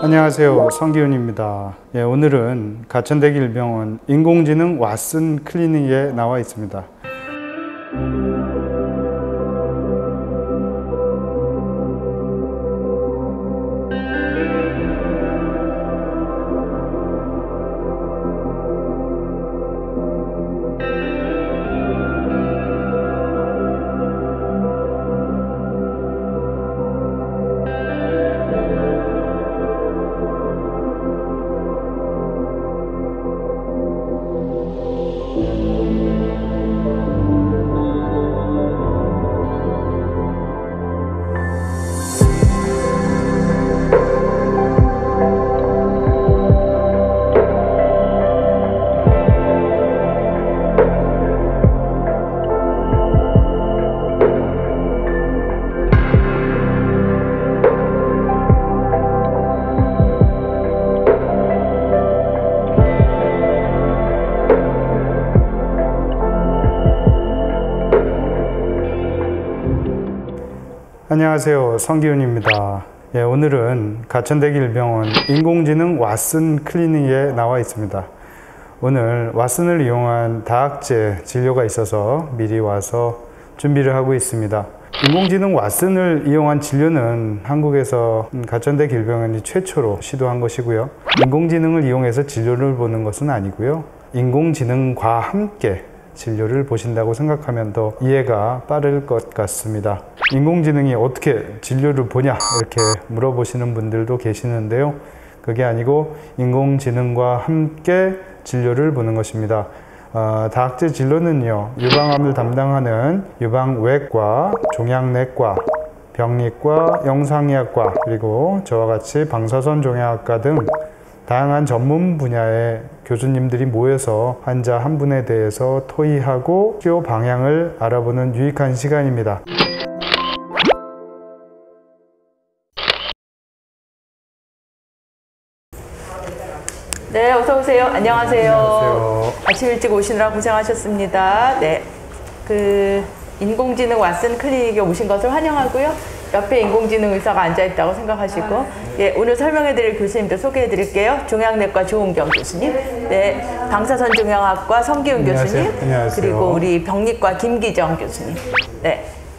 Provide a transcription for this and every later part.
안녕하세요, 성기훈입니다. 오늘은 가천대길병원 인공지능 왓슨 클리닉에 나와 있습니다. 안녕하세요, 성기훈입니다. 오늘은 가천대길병원 인공지능 왓슨 클리닉에 나와 있습니다. 오늘 왓슨을 이용한 다학제 진료가 있어서 미리 와서 준비를 하고 있습니다. 인공지능 왓슨을 이용한 진료는 한국에서 가천대길병원이 최초로 시도한 것이고요. 인공지능을 이용해서 진료를 보는 것은 아니고요. 인공지능과 함께 진료를 보신다고 생각하면 더 이해가 빠를 것 같습니다. 인공지능이 어떻게 진료를 보냐 이렇게 물어보시는 분들도 계시는데요. 그게 아니고 인공지능과 함께 진료를 보는 것입니다. 다학제 진료는요, 유방암을 담당하는 유방외과, 종양내과, 병리과, 영상의학과, 그리고 저와 같이 방사선 종양학과 등 다양한 전문 분야의 교수님들이 모여서 환자 한 분에 대해서 토의하고 치료 방향을 알아보는 유익한 시간입니다. 네, 어서 오세요. 안녕하세요. 안녕하세요. 아침 일찍 오시느라 고생하셨습니다. 네, 인공지능 왓슨 클리닉에 오신 것을 환영하고요. 옆에 인공지능 의사가 앉아있다고 생각하시고, 오늘 설명해드릴 교수님도 소개해드릴게요. 종양내과 조은경 교수님, 방사선 종양학과 성기훈 교수님, 안녕하세요. 그리고 우리 병리과 김기정 교수님.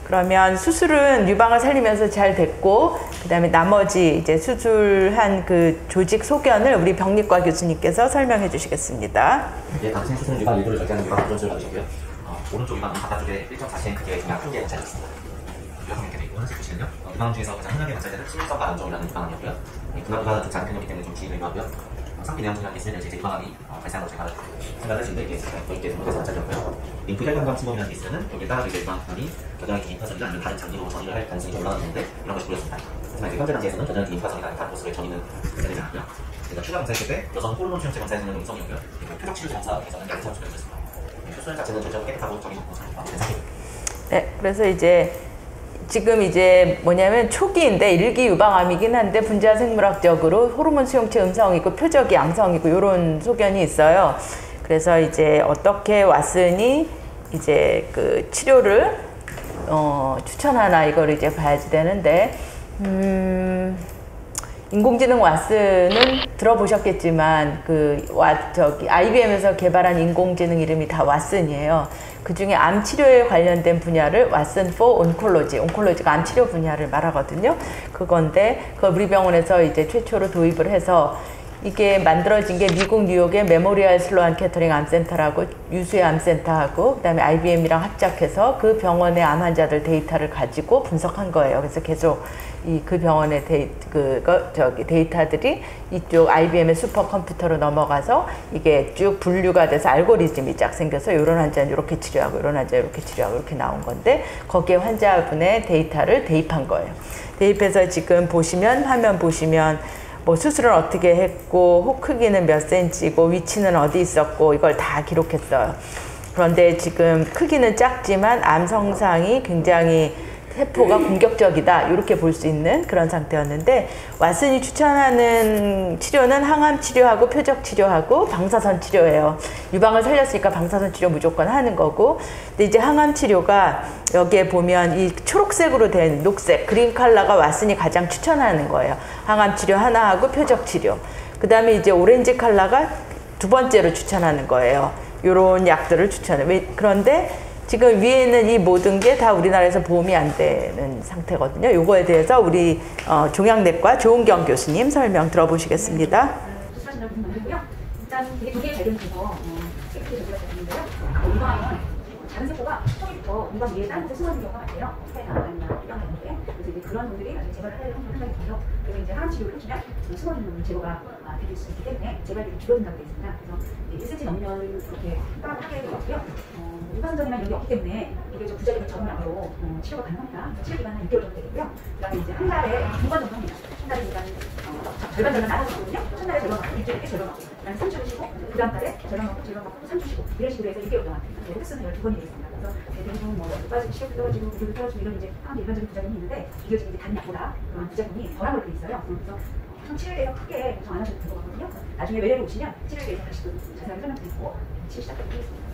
그러면 수술은 유방을 살리면서 잘 됐고, 그 다음에 나머지 이제 수술한 그 조직 소견을 우리 병리과 교수님께서 설명해 주시겠습니다. 당신 수술 유방 일부를 절개하는 유방 보존술을 받으시고요. 오른쪽 유방은 바깥쪽에 1.4cm 크기의 종양 한 개가 짜졌습니다. 유방 이렇게 되어 있고, 지금 보시면요. 유방 중에서 가장 흔하게 관찰되는 11.4 안정이라는 유방암이었고요. 분할보다는 좀 작은 편이기 때문에 좀 기인을 요하고요. 상피 내용 종양이 있으면 이제 유방암이 발생한 것을 생각을 했는데 이게 거의 대부분 안 잘렸고요. 림프 혈관광 침범이라는 게 있으면 여기에 따라서 이제 유방암이 겨드랑이 긴 파선이나 아니면 다른 장기로 전이를 할 가능성이 좀 올라가는데 이런 것이 보였습니다. 하지만 이제 현재 단계에서는 겨드랑이 긴 파선이나 다른 곳으로의 전이는 되지 않았고요. 그러니까 추가 검사했을 때 여성 호르몬 수용체 검사에서는 음성이었고요. 그리고 표적 치료 검사에서는 양성 수용이었습니다. 수술 자체는 전체적으로 깨끗하고 전이 좋고 상태입니다. 그래서 이제 지금 이제 뭐냐면 초기인데 일기 유방암이긴 한데 분자 생물학적으로 호르몬 수용체 음성이고 표적이 양성이고 이런 소견이 있어요. 그래서 이제 어떻게 왓슨이 이제 그 치료를 추천하나 이걸 이제 봐야지 되는데, 인공지능 왓슨은 들어보셨겠지만 IBM에서 개발한 인공지능 이름이 다 왓슨이에요. 그 중에 암 치료에 관련된 분야를 왓슨 for 온콜로지가 암 치료 분야를 말하거든요. 그건데 그걸 우리 병원에서 이제 최초로 도입을 해서 이게 만들어진 게 미국 뉴욕의 메모리얼 슬로안 캐터링 암센터라고 유수의 암센터하고 그다음에 IBM이랑 합작해서 그 병원의 암 환자들 데이터를 가지고 분석한 거예요. 그래서 계속 그 병원의 데이터들이 이쪽 IBM의 슈퍼컴퓨터로 넘어가서 이게 쭉 분류가 돼서 알고리즘이 쫙 생겨서 이런 환자는 이렇게 치료하고 이런 환자는 이렇게 치료하고 이렇게 나온 건데 거기에 환자분의 데이터를 대입한 거예요. 대입해서 지금 보시면 화면 보시면 뭐 수술은 어떻게 했고 혹 크기는 몇 센치고 위치는 어디 있었고 이걸 다 기록했어요. 그런데 지금 크기는 작지만 암 성상이 굉장히 세포가 공격적이다 이렇게 볼 수 있는 그런 상태였는데 왓슨이 추천하는 치료는 항암 치료하고 표적 치료하고 방사선 치료예요. 유방을 살렸으니까 방사선 치료 무조건 하는 거고 근데 이제 항암 치료가 여기에 보면 이 초록색으로 된 녹색 그린 컬러가 왓슨이 가장 추천하는 거예요. 항암 치료 하나 하고 표적 치료 그 다음에 이제 오렌지 컬러가 두 번째로 추천하는 거예요. 요런 약들을 추천해요. 그런데 지금 위에 있는 이 모든 게 다 우리나라에서 보험이 안 되는 상태거든요. 요거에 대해서 우리 종양내과 조은경 교수님 설명 들어보시겠습니다. 수술하신다고 생각하고요. 일단 이게 두 개의 발견돼서 이렇게 저기가 되는데요. 이방은 작은 세포가 처음부터 이방 위에 다른 곳에 숨어있는 경우가 많아요. 스파이나 아니나 이방 같은데 그래서 이제 그런 분들이 나중에 재발을 하려고 생각이 들어요. 그래서 이제 항암 치료를 해주면 숨어있는 부분 제거가 되실 수 있기 때문에 재발이 줄어든다고 되어 있습니다. 그래서 1cm 넘으면 그렇게 따라하게 되고요. 일반적인 여기 없기 때문에 이게 좀 부작용이 적은 약으로 치료가 가능합니다. 치료 기간은 6개월 정도 되겠고요. 그다음에 이제 한 달에 2번 정도 합니다. 한 달에 일단 절반 나눠주거든요. 첫날에 절반하고 일주일에 절반하고 그다음에 3주를 쉬고 그다음 달에 절반하고 3주 쉬고 이런 식으로 해서 6개월 동안 횟수는 12번이 되겠습니다. 그래서 대부분 뭐 빠지고 시력도 떨어지고 무릎도 떨어지고 이런 이제 일반적인 부작용이 있는데 이게 지금 다른 약보다 그런 부작용이 덜한 걸로 돼 있어요. 그래서 치료에 대해서 크게 걱정 안 하셔도 될 것 같거든요. 나중에 외래로 오시면 치료에 대해서 다시 또 자세하게 설명드리고 치료 시작하도록 하겠습니다.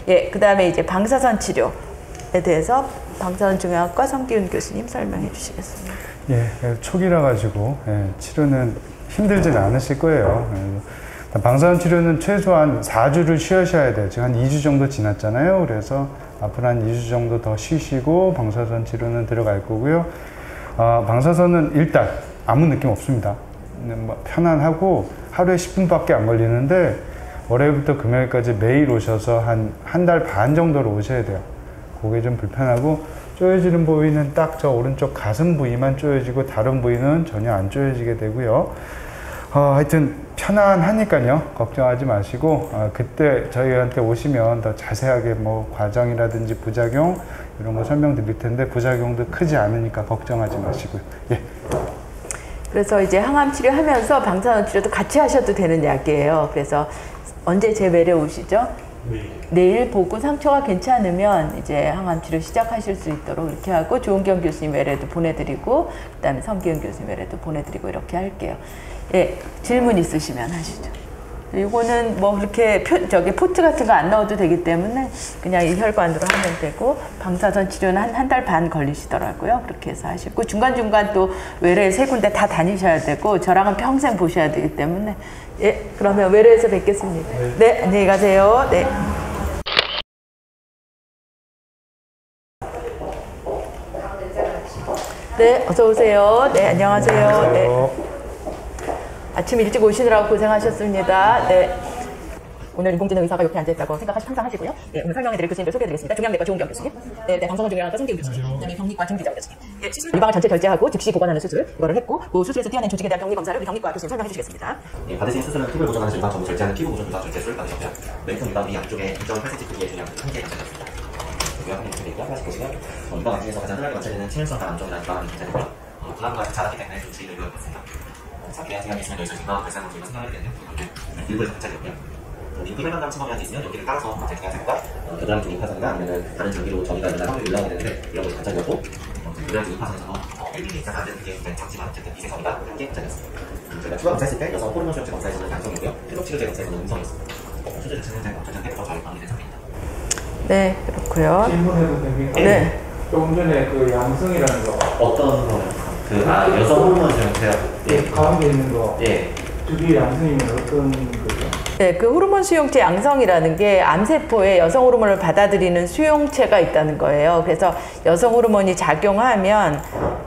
예, 그 다음에 이제 방사선 치료에 대해서 방사선 중요학과 성기훈 교수님 설명해 주시겠습니다. 예, 초기라 가지고 치료는 힘들진 않으실 거예요. 방사선 치료는 최소한 4주를 쉬셔야 돼요. 지금 한 2주 정도 지났잖아요. 그래서 앞으로 한 2주 정도 더 쉬시고 방사선 치료는 들어갈 거고요. 방사선은 일단 아무 느낌 없습니다. 편안하고 하루에 10분밖에 안 걸리는데 월요일부터 금요일까지 매일 오셔서 한 달 반 정도로 오셔야 돼요. 그게 좀 불편하고 쪼여지는 부위는 딱 저 오른쪽 가슴 부위만 쪼여지고 다른 부위는 전혀 안 쪼여지게 되고요. 하여튼 편안하니까요. 걱정하지 마시고 그때 저희한테 오시면 더 자세하게 뭐 과정이라든지 부작용 이런 거 설명드릴 텐데 부작용도 크지 않으니까 걱정하지 마시고요. 예. 그래서 이제 항암 치료하면서 방사선 치료도 같이 하셔도 되는 약이에요. 그래서 언제 제 외래 오시죠? 내일 보고 상처가 괜찮으면 이제 항암 치료 시작하실 수 있도록 이렇게 하고 조은경 교수님 외래도 보내드리고 그다음에 성기훈 교수님 외래도 보내드리고 이렇게 할게요. 예, 질문 있으시면 하시죠. 이거는 뭐 그렇게 포트 같은 거 안 넣어도 되기 때문에 그냥 이 혈관으로 하면 되고 방사선 치료는 한 달 반 걸리시더라고요. 그렇게 해서 하시고 중간중간 또 외래 3군데 다 다니셔야 되고 저랑은 평생 보셔야 되기 때문에 예, 그러면 외래에서 뵙겠습니다. 네, 안녕히 가세요. 네. 네, 어서 오세요. 네, 안녕하세요. 네. 아침 일찍 오시느라고 고생하셨습니다. 네. 오늘 인공지능 의사가 옆에 앉아있다고 항상 하시고요. 네, 오늘 설명해드릴 교수님들 소개해드리겠습니다. 종양내과 조은경 교수님, 네, 방사선 종양학과 성기훈 교수님, 그다음에 병리과 정기자 교수님. 네, 시술 유방을 전체 결제하고 즉시 보관하는 수술 이거를 했고, 그 수술에서 띄어낸 조직에 대한 병리 검사를 우리 병리과 교수님 설명해 주시겠습니다. 예, 받으신 수술은 피부를 보존하는 유방 전부 절제하는 피부 보존 유방 절제술 받으셨고요. 왼손 유방 위 양쪽에 2.8cm 크기의 종양 한 개 장착했습니다. 유방 한개 장착되고요. 하나씩 보시면 유방 안쪽에서 가장 흔하게 관찰되는 치밀성 안쪽이라는 유방이 장착되고요. 불안과 자라기 때문에 좀 주의를 요하겠습니다. 잡기한 시간이 있으면 여기서 유방 발생을 저희가 생각하게 되는데 일부에 장착되고요. 인기 혈관암 침범이 있으면 여기를 따라서 제거하자가 겨드랑이 쪽 이파선이나 아니면 다른 전기로 전이가 일어날 확률이 올라가게 되는데 이런 것이 장착이었고 겨드랑이 쪽 이파선에서도 1mm 이상 안 되는 게 굉장히 작지만 어쨌든 미세선이가 함께 장착했습니다. 저희가 추가 검사했을 때 여성 호르몬 수용체 검사에서는 양성이고요. 필록 치료제 검사에서는 음성이었습니다. 수술 자체는 어쨌든 때부터 저희 관리된 상태입니다. 네, 그렇고요. 질문해도 됩니까? 네. 조금 전에 그 양성이라는 거 어떤 거요? 여성 호르몬 수용체요? 예, 가운데 있는 거 예. 그게 양성이면 어떤 거죠? 네, 그 호르몬 수용체 양성이라는 게 암세포에 여성 호르몬을 받아들이는 수용체가 있다는 거예요. 그래서 여성 호르몬이 작용하면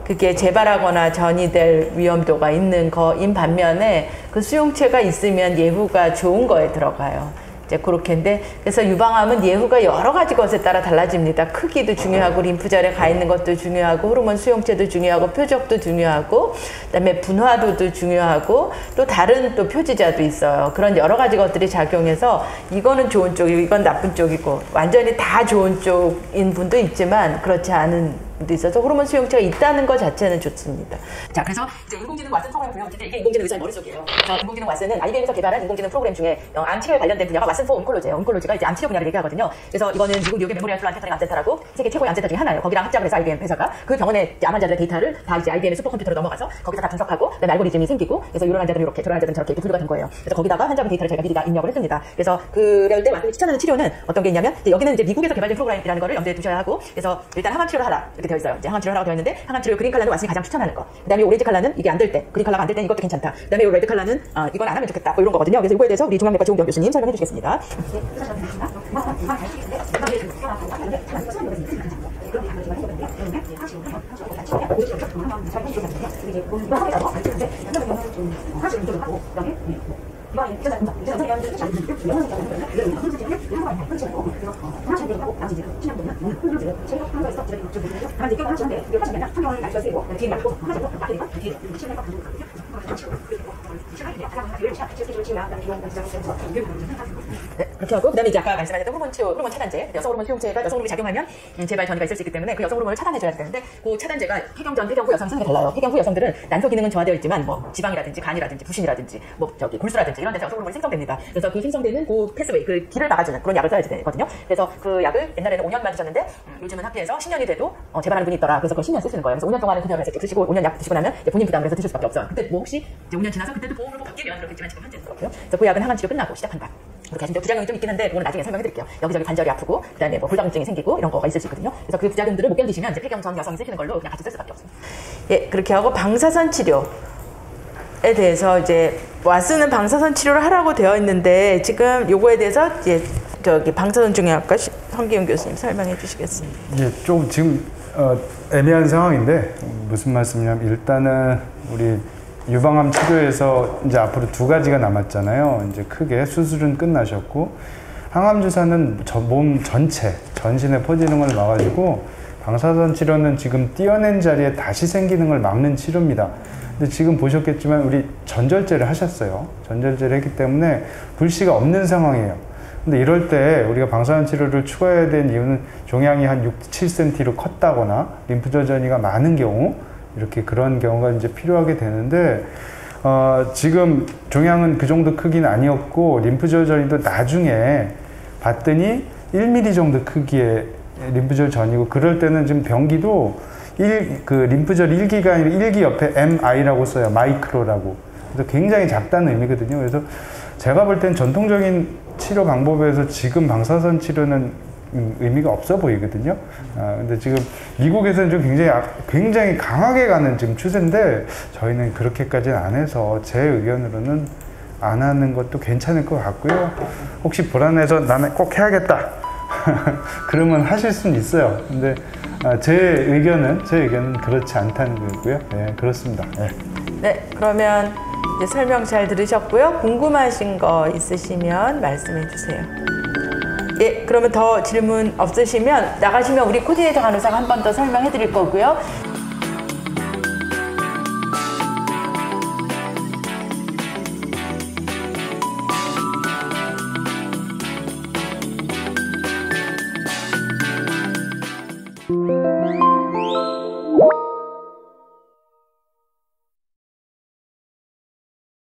그게 재발하거나 전이될 위험도가 있는 거인 반면에 그 수용체가 있으면 예후가 좋은 거에 들어가요. 이제 그렇게인데 그래서 유방암은 예후가 여러 가지 것에 따라 달라집니다. 크기도 중요하고 림프절에 가 있는 것도 중요하고 호르몬 수용체도 중요하고 표적도 중요하고 그다음에 분화도도 중요하고 또 다른 또 표지자도 있어요. 그런 여러 가지 것들이 작용해서 이거는 좋은 쪽이고 이건 나쁜 쪽이고 완전히 다 좋은 쪽인 분도 있지만 그렇지 않은 있어서 호르몬 수용체가 있다는 것 자체는 좋습니다. 자, 그래서 이제 인공지능 왓슨 프로그램을 배웠을 때 이게 인공지능 의사의 머릿속이에요. 그래서 인공지능 왓슨은 IBM에서 개발한 인공지능 프로그램 중에 암 치료에 관련된 분야가 왓슨 포 온콜로지예요. 온콜로지가 이제 암 치료 분야를 얘기하거든요. 그래서 이거는 미국 뉴욕의 메모리얼 슬란 캐터링 암센터라고 세계 최고의 암센터 중에 하나예요. 거기랑 합작을 해서 IBM 회사가 그 병원의 암 환자들의 데이터를 다 이제 IBM의 슈퍼컴퓨터로 넘어가서 거기서 다 분석하고 그다음에 알고리즘이 생기고 그래서 이런 환자들은 이렇게 저런 환자들은 저렇게 이렇게 분류가 된 거예요. 그래서 거기다가 환자분 데이터를 저희가 미리 다 입력을 했습니다. 그래서 그럴 때 왓슨이 추천하는 치료는 어떤 게 있냐면 이제 여기는 이제 미국에서 개발된 프로그램이라는 거를 염두에 두셔야 하고 그래서 일단 항암 치료를 하라 이렇게 되어 있어요. 이제 항암 치료를 하라고 되어 있는데 항암 치료 그린 컬러는 왓슨이 가장 추천하는 거. 그다음에 오렌지 컬러는 이게 안 될 때, 그린 컬러가 안 될 때는 이것도 괜찮다. 그다음에 이 레드 컬러는 이건 안 하면 좋겠다. 뭐 이런 거거든요. 그래서 이거에 대해서 우리 종양내과 조은경 교수님 설명해 주시겠습니다. 네, 그렇게 하고 그다음에 이제 아까 말씀하셨던 호르몬 치료, 호르몬 차단제, 여성 호르몬 수용체가 여성 호르몬이 작용하면 재발 전이가 있을 수 있기 때문에 그 여성 호르몬을 차단해줘야 되는데 그 차단제가 폐경 전, 폐경 후 여성 상태가 달라요. 폐경 후 여성들은 난소 기능은 저하되어 있지만 뭐 지방이라든지 간이라든지 부신이라든지 뭐 저기 골수라든지 이런 데서 여성 호르몬이 생성됩니다. 그래서 그 생성되는 그 패스웨이, 그 길을 막아주는 그런 약을 써야 되거든요. 그래서 그 약을 옛날에는 5년만 드셨는데 요즘은 학회에서 10년이 돼도 재발하는 분이 있더라. 그래서 그걸 10년 쓰시는 거예요. 그래서 5년 동안은 그냥 드시고 5년 약 드시고 나면 이제 본인 부담을 해서 드실 수밖에 없어요. 근데 뭐 혹시 이제 5년 지나서 그때도 보험으로 바뀌면 그렇겠지만 지금 현재는 그렇고요. 그래서 그 약은 항암 치료 끝나고 시작한다. 그렇게 하시는데 부작용이 좀 있긴 한데 그거는 나중에 설명해드릴게요. 여기저기 관절이 아프고 그다음에 뭐 불감증이 생기고 이런 거가 있을 수 있거든요. 그래서 그 부작용들을 못 견디시면 이제 폐경 전 여성이 쓰시는 걸로 그냥 같이 쓸 수밖에 없습니다. 예, 그렇게 하고 방사선 치료에 대해서 이제 왓슨은 방사선 치료를 하라고 되어 있는데 지금 요거에 대해서 이제 저기 방사선 중의학과 성기훈 교수님 설명해 주시겠습니다. 예, 좀 지금 애매한 상황인데 무슨 말씀이냐면 일단은 우리 유방암 치료에서 이제 앞으로 두 가지가 남았잖아요. 이제 크게 수술은 끝나셨고 항암 주사는 몸 전체, 전신에 퍼지는 걸 막아주고 방사선 치료는 지금 띄어낸 자리에 다시 생기는 걸 막는 치료입니다. 근데 지금 보셨겠지만 우리 전절제를 하셨어요. 전절제를 했기 때문에 불씨가 없는 상황이에요. 근데 이럴 때 우리가 방사선 치료를 추가해야 되는 이유는 종양이 한 6, 7cm로 컸다거나 림프절 전이가 많은 경우 이렇게 그런 경우가 이제 필요하게 되는데 지금 종양은 그 정도 크기는 아니었고 림프절 전이도 나중에 봤더니 1mm 정도 크기의 림프절 전이고 그럴 때는 지금 병기도 그 림프절 1기가 아니라 1기 옆에 MI라고 써요. 마이크로라고. 그래서 굉장히 작다는 의미거든요. 그래서 제가 볼 땐 전통적인 치료 방법에서 지금 방사선 치료는 의미가 없어 보이거든요. 근데 지금 미국에서는 좀 굉장히 강하게 가는 지금 추세인데 저희는 그렇게까지는 안 해서 제 의견으로는 안 하는 것도 괜찮을 것 같고요. 혹시 불안해서 나는 꼭 해야겠다. 그러면 하실 수는 있어요. 근데 제 의견은 그렇지 않다는 거고요. 네, 그렇습니다. 네. 네, 그러면 이제 설명 잘 들으셨고요. 궁금하신 거 있으시면 말씀해 주세요. 예, 그러면 더 질문 없으시면 나가시면 우리 코디네이터 간호사가 한 번 더 설명해 드릴 거고요.